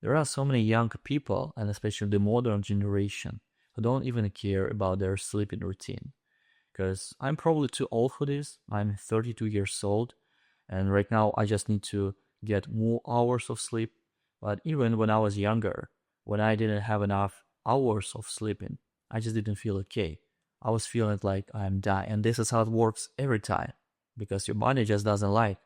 There are so many young people, and especially the modern generation, who don't even care about their sleeping routine. Because I'm probably too old for this. I'm 32 years old, and right now I just need to get more hours of sleep. But even when I was younger, when I didn't have enough hours of sleeping, I just didn't feel okay. I was feeling like I'm dying. And this is how it works every time because your body just doesn't like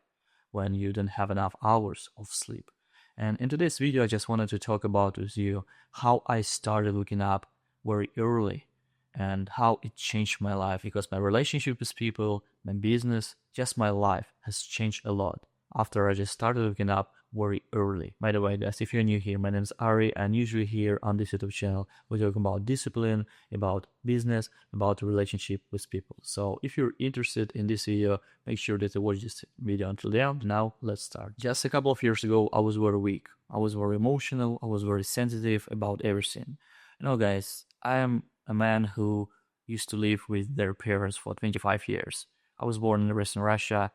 when you don't have enough hours of sleep. And in today's video, I just wanted to talk about with you how I started waking up very early and how it changed my life because my relationship with people, my business, just my life has changed a lot after I just started waking up very early. By the way, guys, if you're new here, my name is Ari, and usually here on this YouTube channel, we talk about discipline, about business, about relationship with people. So if you're interested in this video, make sure that you watch this video until the end. Now, let's start. Just a couple of years ago, I was very weak. I was very emotional. I was very sensitive about everything. Guys, I am a man who used to live with their parents for 25 years. I was born and raised in Russia.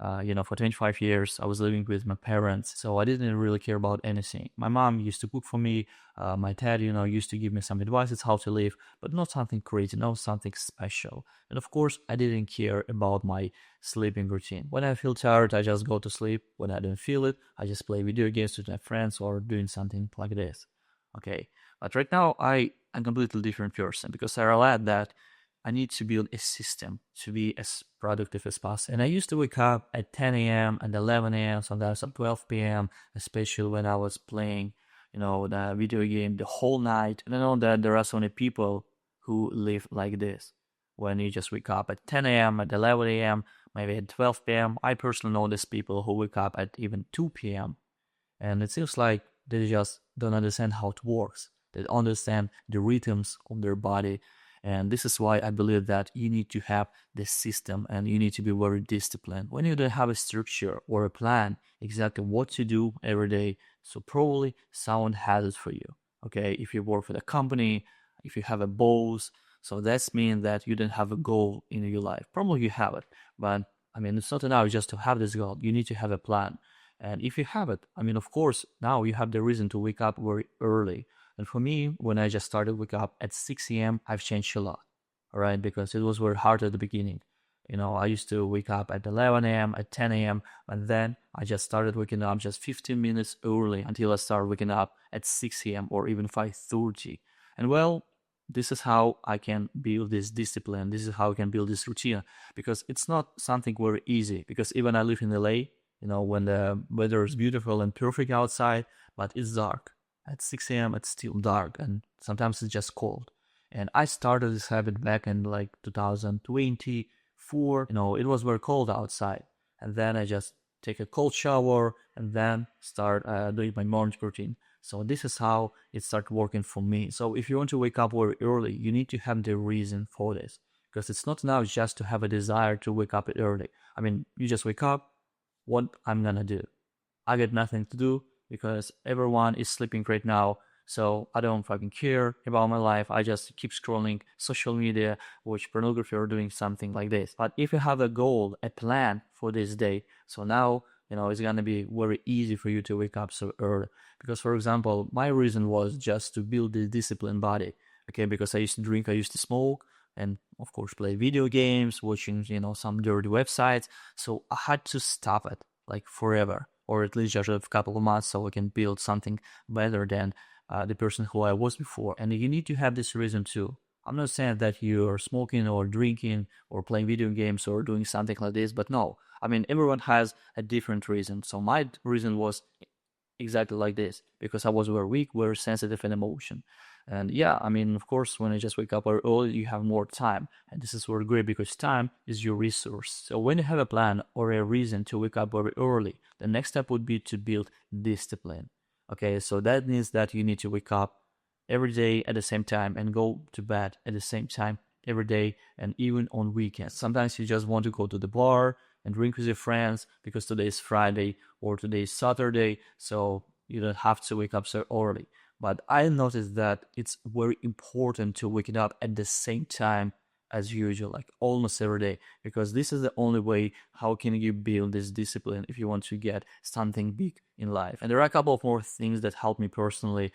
For 25 years, I was living with my parents, so I didn't really care about anything. My mom used to cook for me. My dad, used to give me some advices how to live, but not something crazy, not something special. And of course, I didn't care about my sleeping routine. When I feel tired, I just go to sleep. When I don't feel it, I just play video games with my friends or doing something like this. Okay, but right now I'm a completely different person because I realized that I need to build a system to be as productive as possible. And I used to wake up at 10 a.m. and 11 a.m., sometimes at 12 p.m., especially when I was playing, the video game the whole night. And I know that there are so many people who live like this. When you just wake up at 10 a.m., at 11 a.m., maybe at 12 p.m. I personally know these people who wake up at even 2 p.m. And it seems like they just don't understand how it works. They don't understand the rhythms of their body. And this is why I believe that you need to have this system and you need to be very disciplined. When you don't have a structure or a plan exactly what to do every day, so probably someone has it for you. Okay, if you work for the company, if you have a boss, so that's mean that you don't have a goal in your life. Probably you have it, but it's not enough just to have this goal. You need to have a plan. And if you have it, of course, now you have the reason to wake up very early. And for me, when I just started wake up at 6 a.m., I've changed a lot, all right? Because it was very hard at the beginning. I used to wake up at 11 a.m., at 10 a.m., and then I just started waking up just 15 minutes early until I started waking up at 6 a.m. or even 5:30. And well, this is how I can build this discipline. This is how I can build this routine because it's not something very easy. Because even I live in LA, when the weather is beautiful and perfect outside, but it's dark. At 6 a.m., it's still dark, and sometimes it's just cold. And I started this habit back in like 2024. It was very cold outside. And then I just take a cold shower and then start doing my morning routine. So this is how it started working for me. So if you want to wake up very early, you need to have the reason for this. Because it's not enough just to have a desire to wake up early. You just wake up, what I'm gonna do. I got nothing to do because everyone is sleeping right now. So I don't fucking care about my life. I just keep scrolling social media, watch pornography, or doing something like this. But if you have a goal, a plan for this day, so now it's gonna be very easy for you to wake up so early. Because for example, my reason was just to build this disciplined body. Okay, because I used to drink, I used to smoke, and of course play video games, watching some dirty websites. So I had to stop it like forever, or at least just a couple of months, so I can build something better than the person who I was before. And you need to have this reason too. I'm not saying that you're smoking or drinking or playing video games or doing something like this, but no. Everyone has a different reason. So my reason was exactly like this because I was very weak, very sensitive in emotion. And yeah, of course, when I just wake up very early, you have more time. And this is very great because time is your resource. So when you have a plan or a reason to wake up very early, the next step would be to build discipline. Okay, so that means that you need to wake up every day at the same time and go to bed at the same time every day and even on weekends. Sometimes you just want to go to the bar and drink with your friends because today is Friday or today is Saturday, so you don't have to wake up so early. But I noticed that it's very important to wake up at the same time as usual, like almost every day, because this is the only way how can you build this discipline if you want to get something big in life. And there are a couple of more things that help me personally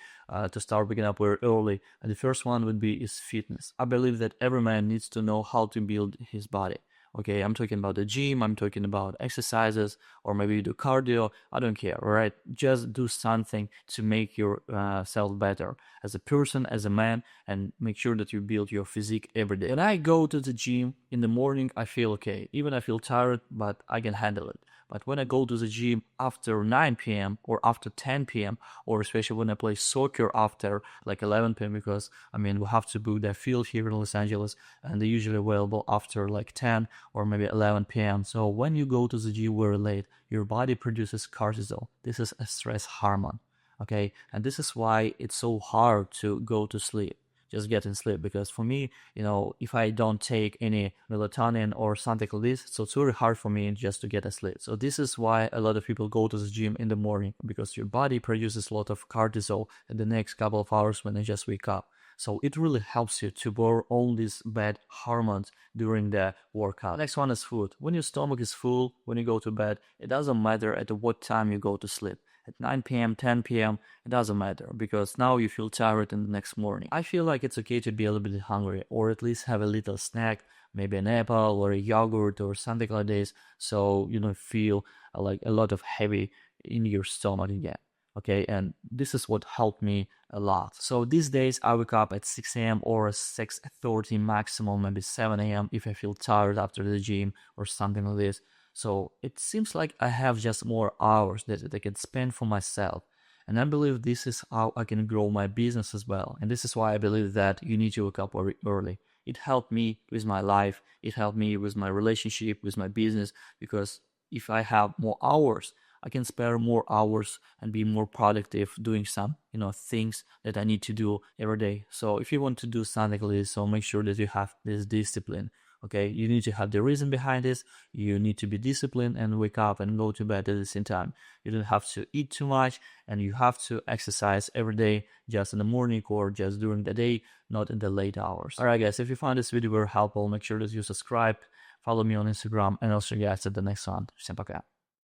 to start waking up very early. And the first one would be is fitness. I believe that every man needs to know how to build his body. Okay, I'm talking about the gym, I'm talking about exercises, or maybe you do cardio. I don't care, all right? Just do something to make yourself better as a person, as a man, and make sure that you build your physique every day. When I go to the gym in the morning, I feel okay. Even I feel tired, but I can handle it. But when I go to the gym after 9 p.m. or after 10 p.m., or especially when I play soccer after like 11 p.m., because I mean, we have to book that field here in Los Angeles, and they're usually available after like 10 or maybe 11 p.m. So when you go to the gym very late, your body produces cortisol. This is a stress hormone. Okay, and this is why it's so hard to go to sleep, just get in sleep. Because for me, if I don't take any melatonin or something like this, so it's very hard for me just to get asleep. So this is why a lot of people go to the gym in the morning, because your body produces a lot of cortisol in the next couple of hours when they just wake up. So it really helps you to burn all these bad hormones during the workout. Next one is food. When your stomach is full, when you go to bed, it doesn't matter at what time you go to sleep. At 9 p.m., 10 p.m., it doesn't matter, because now you feel tired in the next morning. I feel like it's okay to be a little bit hungry, or at least have a little snack, maybe an apple or a yogurt or something like this, so you don't feel like a lot of heavy in your stomach again. Okay, and this is what helped me a lot. So these days I wake up at 6 a.m. or 6:30 maximum, maybe 7 a.m. if I feel tired after the gym or something like this. So it seems like I have just more hours that I can spend for myself. And I believe this is how I can grow my business as well. And this is why I believe that you need to wake up very early. It helped me with my life. It helped me with my relationship, with my business, because if I have more hours, I can spare more hours and be more productive doing some, things that I need to do every day. So if you want to do something like this, so make sure that you have this discipline. Okay, you need to have the reason behind this. You need to be disciplined and wake up and go to bed at the same time. You don't have to eat too much, and you have to exercise every day, just in the morning or just during the day, not in the late hours. All right, guys, if you found this video very helpful, make sure that you subscribe, follow me on Instagram, and I'll see you guys at the next one. Всем пока.